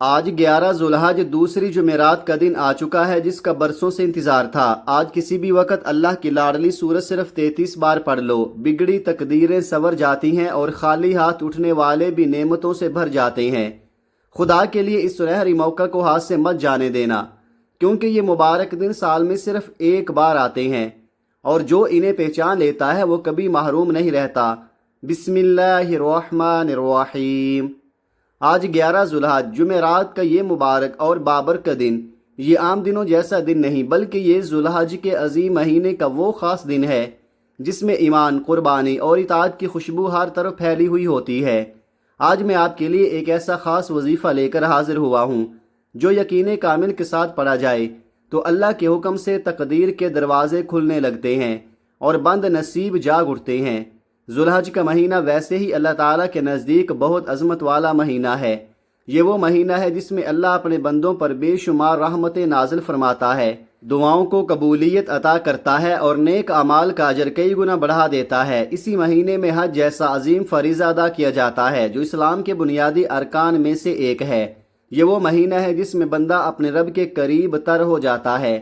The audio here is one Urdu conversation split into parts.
آج 11 ذوالحج دوسری جمعرات کا دن آ چکا ہے، جس کا برسوں سے انتظار تھا۔ آج کسی بھی وقت اللہ کی لاڈلی سورت صرف 33 بار پڑھ لو، بگڑی تقدیریں سنور جاتی ہیں اور خالی ہاتھ اٹھنے والے بھی نعمتوں سے بھر جاتے ہیں۔ خدا کے لیے اس سنہری موقع کو ہاتھ سے مت جانے دینا، کیونکہ یہ مبارک دن سال میں صرف ایک بار آتے ہیں، اور جو انہیں پہچان لیتا ہے وہ کبھی محروم نہیں رہتا۔ بسم اللہ الرحمن الرحیم۔ آج 11 ذوالحج جمعرات کا یہ مبارک اور بابرکت دن، یہ عام دنوں جیسا دن نہیں، بلکہ یہ ذوالحج کے عظیم مہینے کا وہ خاص دن ہے جس میں ایمان، قربانی اور اطاعت کی خوشبو ہر طرف پھیلی ہوئی ہوتی ہے۔ آج میں آپ کے لیے ایک ایسا خاص وظیفہ لے کر حاضر ہوا ہوں جو یقین کامل کے ساتھ پڑھا جائے تو اللہ کے حکم سے تقدیر کے دروازے کھلنے لگتے ہیں اور بند نصیب جاگ اٹھتے ہیں۔ ذوالحج کا مہینہ ویسے ہی اللہ تعالیٰ کے نزدیک بہت عظمت والا مہینہ ہے۔ یہ وہ مہینہ ہے جس میں اللہ اپنے بندوں پر بے شمار رحمتیں نازل فرماتا ہے، دعاؤں کو قبولیت عطا کرتا ہے اور نیک اعمال کا اجر کئی گنا بڑھا دیتا ہے۔ اسی مہینے میں حج جیسا عظیم فریضہ ادا کیا جاتا ہے جو اسلام کے بنیادی ارکان میں سے ایک ہے۔ یہ وہ مہینہ ہے جس میں بندہ اپنے رب کے قریب تر ہو جاتا ہے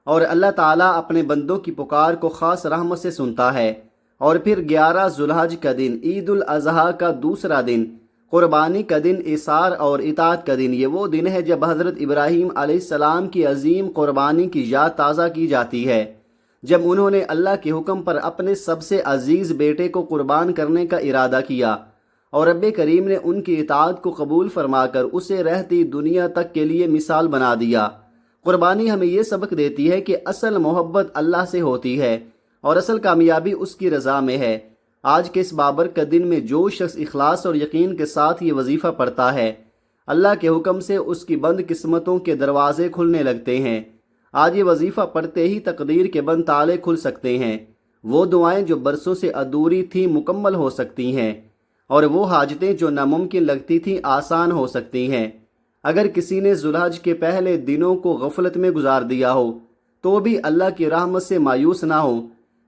اور اللہ تعالیٰ اپنے بندوں کی پکار کو خاص رحمت سے سنتا ہے۔ اور پھر 11 ذوالحج کا دن، عید الاضحیٰ کا دوسرا دن، قربانی کا دن، اثار اور اطاعت کا دن، یہ وہ دن ہے جب حضرت ابراہیم علیہ السلام کی عظیم قربانی کی یاد تازہ کی جاتی ہے، جب انہوں نے اللہ کے حکم پر اپنے سب سے عزیز بیٹے کو قربان کرنے کا ارادہ کیا اور رب کریم نے ان کی اطاعت کو قبول فرما کر اسے رہتی دنیا تک کے لیے مثال بنا دیا۔ قربانی ہمیں یہ سبق دیتی ہے کہ اصل محبت اللہ سے ہوتی ہے اور اصل کامیابی اس کی رضا میں ہے۔ آج کے اس بابرکت دن میں جو شخص اخلاص اور یقین کے ساتھ یہ وظیفہ پڑھتا ہے، اللہ کے حکم سے اس کی بند قسمتوں کے دروازے کھلنے لگتے ہیں۔ آج یہ وظیفہ پڑھتے ہی تقدیر کے بند تالے کھل سکتے ہیں، وہ دعائیں جو برسوں سے ادھوری تھیں مکمل ہو سکتی ہیں، اور وہ حاجتیں جو ناممکن لگتی تھیں آسان ہو سکتی ہیں۔ اگر کسی نے ذوالحج کے پہلے دنوں کو غفلت میں گزار دیا ہو تو بھی اللہ کی رحمت سے مایوس نہ ہو،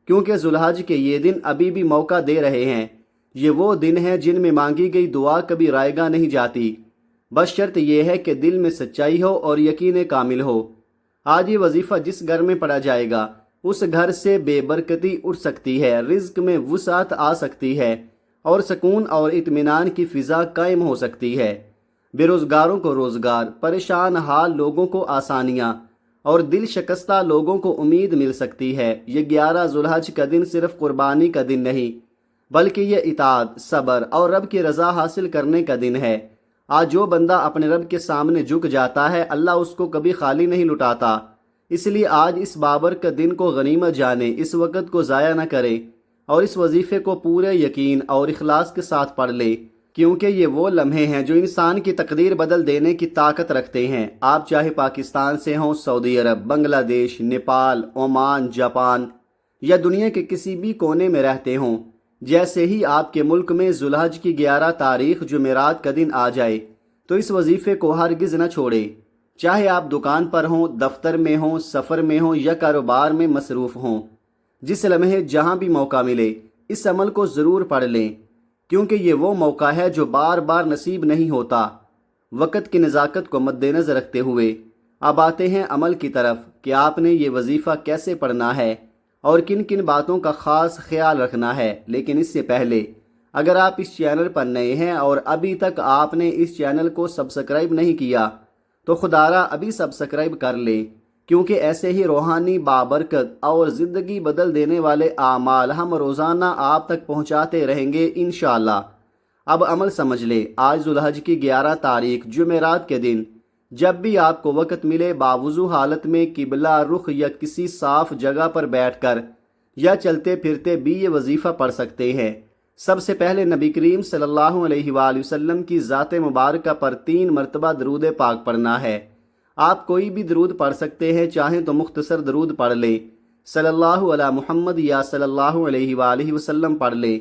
کیونکہ ذوالحج کے یہ دن ابھی بھی موقع دے رہے ہیں۔ یہ وہ دن ہیں جن میں مانگی گئی دعا کبھی رائگاں نہیں جاتی، بس شرط یہ ہے کہ دل میں سچائی ہو اور یقین کامل ہو۔ آج یہ وظیفہ جس گھر میں پڑھا جائے گا اس گھر سے بے برکتی اٹھ سکتی ہے، رزق میں وسعت آ سکتی ہے اور سکون اور اطمینان کی فضا قائم ہو سکتی ہے۔ بے روزگاروں کو روزگار، پریشان حال لوگوں کو آسانیاں اور دل شکستہ لوگوں کو امید مل سکتی ہے۔ یہ 11 ذوالحج کا دن صرف قربانی کا دن نہیں، بلکہ یہ اطاعت، صبر اور رب کی رضا حاصل کرنے کا دن ہے۔ آج جو بندہ اپنے رب کے سامنے جھک جاتا ہے، اللہ اس کو کبھی خالی نہیں لٹاتا۔ اس لیے آج اس بابرکت دن کو غنیمت جانے، اس وقت کو ضائع نہ کرے اور اس وظیفے کو پورے یقین اور اخلاص کے ساتھ پڑھ لے، کیونکہ یہ وہ لمحے ہیں جو انسان کی تقدیر بدل دینے کی طاقت رکھتے ہیں۔ آپ چاہے پاکستان سے ہوں، سعودی عرب، بنگلہ دیش، نیپال، عمان، جاپان یا دنیا کے کسی بھی کونے میں رہتے ہوں، جیسے ہی آپ کے ملک میں ذوالحج کی 11 تاریخ جمعرات کا دن آ جائے تو اس وظیفے کو ہرگز نہ چھوڑیں۔ چاہے آپ دکان پر ہوں، دفتر میں ہوں، سفر میں ہوں یا کاروبار میں مصروف ہوں، جس لمحے جہاں بھی موقع ملے اس عمل کو ضرور پڑھ لیں، کیونکہ یہ وہ موقع ہے جو بار بار نصیب نہیں ہوتا۔ وقت کی نزاکت کو مد نظر رکھتے ہوئے اب آتے ہیں عمل کی طرف کہ آپ نے یہ وظیفہ کیسے پڑھنا ہے اور کن کن باتوں کا خاص خیال رکھنا ہے۔ لیکن اس سے پہلے اگر آپ اس چینل پر نئے ہیں اور ابھی تک آپ نے اس چینل کو سبسکرائب نہیں کیا تو خدارا ابھی سبسکرائب کر لیں، کیونکہ ایسے ہی روحانی بابرکت اور زندگی بدل دینے والے اعمال ہم روزانہ آپ تک پہنچاتے رہیں گے انشاءاللہ۔ اب عمل سمجھ لے۔ آج ذوالحج کی 11 تاریخ جمعرات کے دن جب بھی آپ کو وقت ملے، باوضو حالت میں قبلہ رخ یا کسی صاف جگہ پر بیٹھ کر یا چلتے پھرتے بھی یہ وظیفہ پڑھ سکتے ہیں۔ سب سے پہلے نبی کریم صلی اللہ علیہ وآلہ وسلم کی ذات مبارکہ پر 3 مرتبہ درود پاک پڑھنا ہے۔ آپ کوئی بھی درود پڑھ سکتے ہیں، چاہیں تو مختصر درود پڑھ لیں، صلی اللہ علی محمد یا صلی اللہ علیہ وآلہ وسلم پڑھ لیں،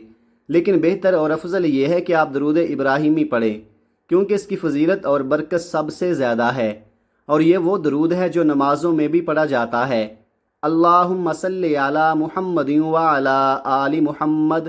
لیکن بہتر اور افضل یہ ہے کہ آپ درود ابراہیمی پڑھیں، کیونکہ اس کی فضیلت اور برکت سب سے زیادہ ہے، اور یہ وہ درود ہے جو نمازوں میں بھی پڑھا جاتا ہے۔ اللہم صلی علی محمد وعلی آل محمد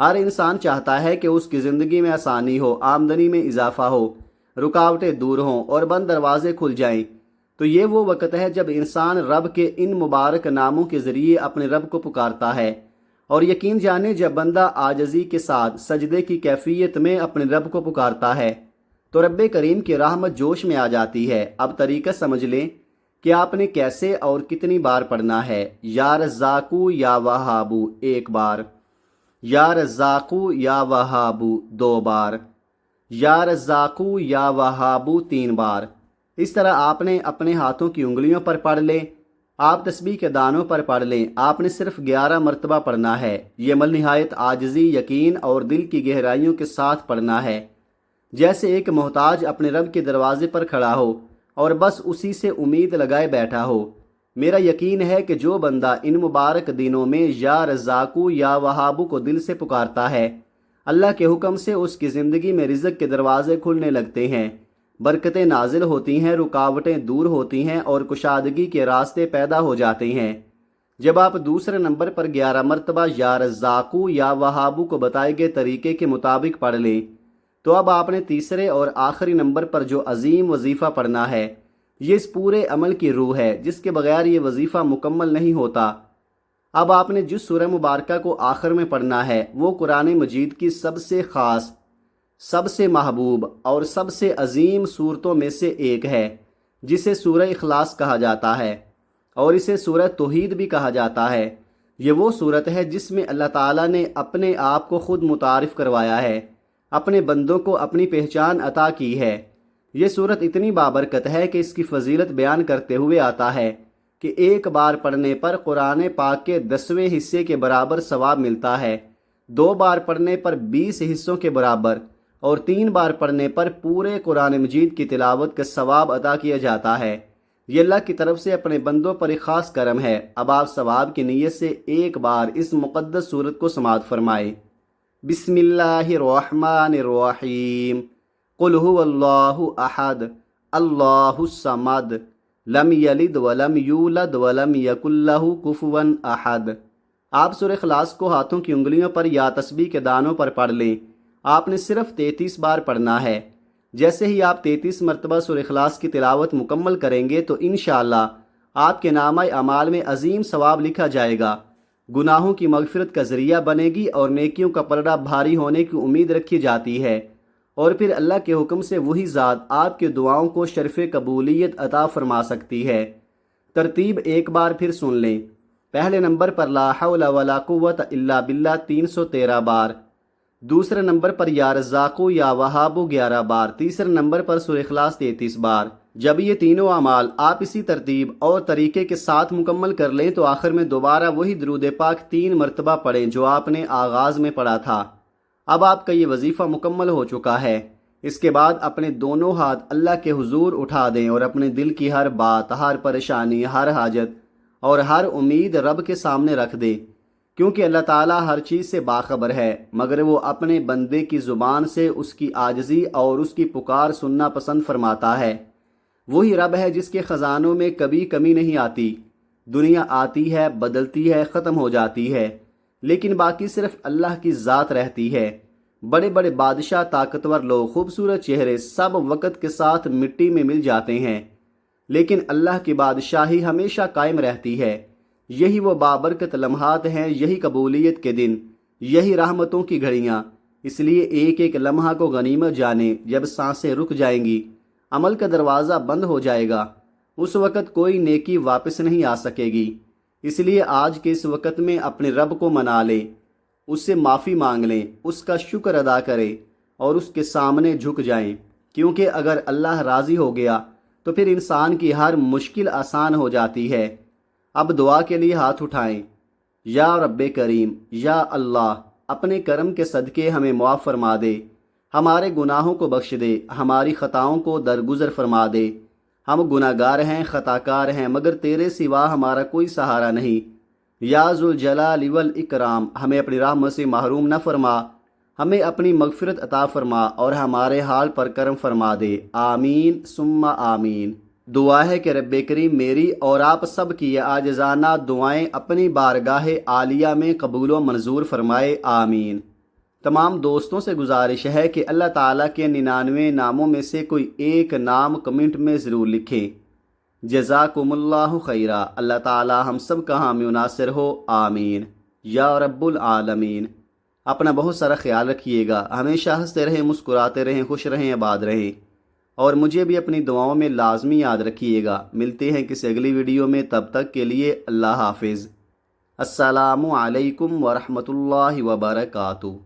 ہر انسان چاہتا ہے کہ اس کی زندگی میں آسانی ہو، آمدنی میں اضافہ ہو، رکاوٹیں دور ہوں اور بند دروازے کھل جائیں۔ تو یہ وہ وقت ہے جب انسان رب کے ان مبارک ناموں کے ذریعے اپنے رب کو پکارتا ہے، اور یقین جانے جب بندہ عاجزی کے ساتھ سجدے کی کیفیت میں اپنے رب کو پکارتا ہے تو رب کریم کی رحمت جوش میں آ جاتی ہے۔ اب طریقہ سمجھ لیں کہ آپ نے کیسے اور کتنی بار پڑھنا ہے۔ یا رزاقو یا وہابو 1 بار، یا رزاقو یا وہابو 2 بار، یا رزاقو یا وہابو 3 بار۔ اس طرح آپ نے اپنے ہاتھوں کی انگلیوں پر پڑھ لیں، آپ تسبیح کے دانوں پر پڑھ لیں۔ آپ نے صرف 11 مرتبہ پڑھنا ہے۔ یہ عمل نہایت عاجزی، یقین اور دل کی گہرائیوں کے ساتھ پڑھنا ہے، جیسے ایک محتاج اپنے رب کے دروازے پر کھڑا ہو اور بس اسی سے امید لگائے بیٹھا ہو۔ میرا یقین ہے کہ جو بندہ ان مبارک دنوں میں یا رزاقو یا وہابو کو دل سے پکارتا ہے، اللہ کے حکم سے اس کی زندگی میں رزق کے دروازے کھلنے لگتے ہیں، برکتیں نازل ہوتی ہیں، رکاوٹیں دور ہوتی ہیں اور کشادگی کے راستے پیدا ہو جاتے ہیں۔ جب آپ دوسرے نمبر پر 11 مرتبہ یا رزاقو یا وہابو کو بتائے گئے طریقے کے مطابق پڑھ لیں تو اب آپ نے تیسرے اور آخری نمبر پر جو عظیم وظیفہ پڑھنا ہے، یہ اس پورے عمل کی روح ہے جس کے بغیر یہ وظیفہ مکمل نہیں ہوتا۔ اب آپ نے جس سورہ مبارکہ کو آخر میں پڑھنا ہے وہ قرآن مجید کی سب سے خاص، سب سے محبوب اور سب سے عظیم صورتوں میں سے ایک ہے، جسے سورہ اخلاص کہا جاتا ہے اور اسے سورہ توحید بھی کہا جاتا ہے۔ یہ وہ صورت ہے جس میں اللہ تعالیٰ نے اپنے آپ کو خود متعارف کروایا ہے، اپنے بندوں کو اپنی پہچان عطا کی ہے۔ یہ صورت اتنی بابرکت ہے کہ اس کی فضیلت بیان کرتے ہوئے آتا ہے کہ 1 بار پڑھنے پر قرآن پاک کے 10ویں حصے کے برابر ثواب ملتا ہے، 2 بار پڑھنے پر 20 حصوں کے برابر، اور 3 بار پڑھنے پر پورے قرآن مجید کی تلاوت کا ثواب عطا کیا جاتا ہے۔ یہ اللہ کی طرف سے اپنے بندوں پر ایک خاص کرم ہے۔ اب آپ ثواب کی نیت سے 1 بار اس مقدس سورت کو سماعت فرمائیں۔ بسم اللہ الرحمن الرحیم، قل هو اللہ احد اللہ الصمد لم یلد ولم یولد ولم یکن لہ کفوا احد۔ آپ سورہ اخلاص کو ہاتھوں کی انگلیوں پر یا تسبیح کے دانوں پر پڑھ لیں۔ آپ نے صرف 33 بار پڑھنا ہے۔ جیسے ہی آپ 33 مرتبہ سورہ اخلاص کی تلاوت مکمل کریں گے تو انشاءاللہ آپ کے نامہ اعمال میں عظیم ثواب لکھا جائے گا، گناہوں کی مغفرت کا ذریعہ بنے گی اور نیکیوں کا پلڑا بھاری ہونے کی امید رکھی جاتی ہے، اور پھر اللہ کے حکم سے وہی ذات آپ کی دعاؤں کو شرف قبولیت عطا فرما سکتی ہے۔ ترتیب 1 بار پھر سن لیں۔ پہلے نمبر پر لا حول ولا قوت الا باللہ 313 بار، دوسرے نمبر پر یا رزاقو یا وہابو 11 بار، تیسرے نمبر پر سورہ اخلاص 33 بار۔ جب یہ تینوں اعمال آپ اسی ترتیب اور طریقے کے ساتھ مکمل کر لیں تو آخر میں دوبارہ وہی درود پاک 3 مرتبہ پڑھیں جو آپ نے آغاز میں پڑھا تھا۔ اب آپ کا یہ وظیفہ مکمل ہو چکا ہے۔ اس کے بعد اپنے دونوں ہاتھ اللہ کے حضور اٹھا دیں اور اپنے دل کی ہر بات، ہر پریشانی، ہر حاجت اور ہر امید رب کے سامنے رکھ دیں، کیونکہ اللہ تعالیٰ ہر چیز سے باخبر ہے، مگر وہ اپنے بندے کی زبان سے اس کی عاجزی اور اس کی پکار سننا پسند فرماتا ہے۔ وہی رب ہے جس کے خزانوں میں کبھی کمی نہیں آتی۔ دنیا آتی ہے، بدلتی ہے، ختم ہو جاتی ہے، لیکن باقی صرف اللہ کی ذات رہتی ہے۔ بڑے بڑے بادشاہ، طاقتور لوگ، خوبصورت چہرے سب وقت کے ساتھ مٹی میں مل جاتے ہیں، لیکن اللہ کی بادشاہی ہمیشہ قائم رہتی ہے۔ یہی وہ بابرکت لمحات ہیں، یہی قبولیت کے دن، یہی رحمتوں کی گھڑیاں۔ اس لیے ایک ایک لمحہ کو غنیمت جانیں۔ جب سانسیں رک جائیں گی، عمل کا دروازہ بند ہو جائے گا، اس وقت کوئی نیکی واپس نہیں آ سکے گی۔ اس لیے آج کے اس وقت میں اپنے رب کو منا لیں، اس سے معافی مانگ لیں، اس کا شکر ادا کریں اور اس کے سامنے جھک جائیں، کیونکہ اگر اللہ راضی ہو گیا تو پھر انسان کی ہر مشکل آسان ہو جاتی ہے۔ اب دعا کے لیے ہاتھ اٹھائیں۔ یا رب کریم، یا اللہ، اپنے کرم کے صدقے ہمیں معاف فرما دے، ہمارے گناہوں کو بخش دے، ہماری خطاؤں کو درگزر فرما دے۔ ہم گناہ گار ہیں، خطا کار ہیں، مگر تیرے سوا ہمارا کوئی سہارا نہیں۔ یا ذوالجلال والاکرام، ہمیں اپنی رحمت سے محروم نہ فرما، ہمیں اپنی مغفرت عطا فرما اور ہمارے حال پر کرم فرما دے۔ آمین ثم آمین۔ دعا ہے کہ رب کریم میری اور آپ سب کی یہ عاجزانہ دعائیں اپنی بارگاہ عالیہ میں قبول و منظور فرمائے۔ آمین۔ تمام دوستوں سے گزارش ہے کہ اللہ تعالیٰ کے 99 ناموں میں سے کوئی ایک نام کمنٹ میں ضرور لکھیں۔ جزاکم اللہ خیرہ۔ اللہ تعالیٰ ہم سب کا حامی و ناصر ہو، آمین یا رب العالمین۔ اپنا بہت سارا خیال رکھیے گا، ہمیشہ ہنستے رہیں، مسکراتے رہیں، خوش رہیں، آباد رہیں، اور مجھے بھی اپنی دعاؤں میں لازمی یاد رکھیے گا۔ ملتے ہیں کسی اگلی ویڈیو میں، تب تک کے لیے اللہ حافظ۔ السلام علیکم ورحمۃ اللہ وبرکاتہ۔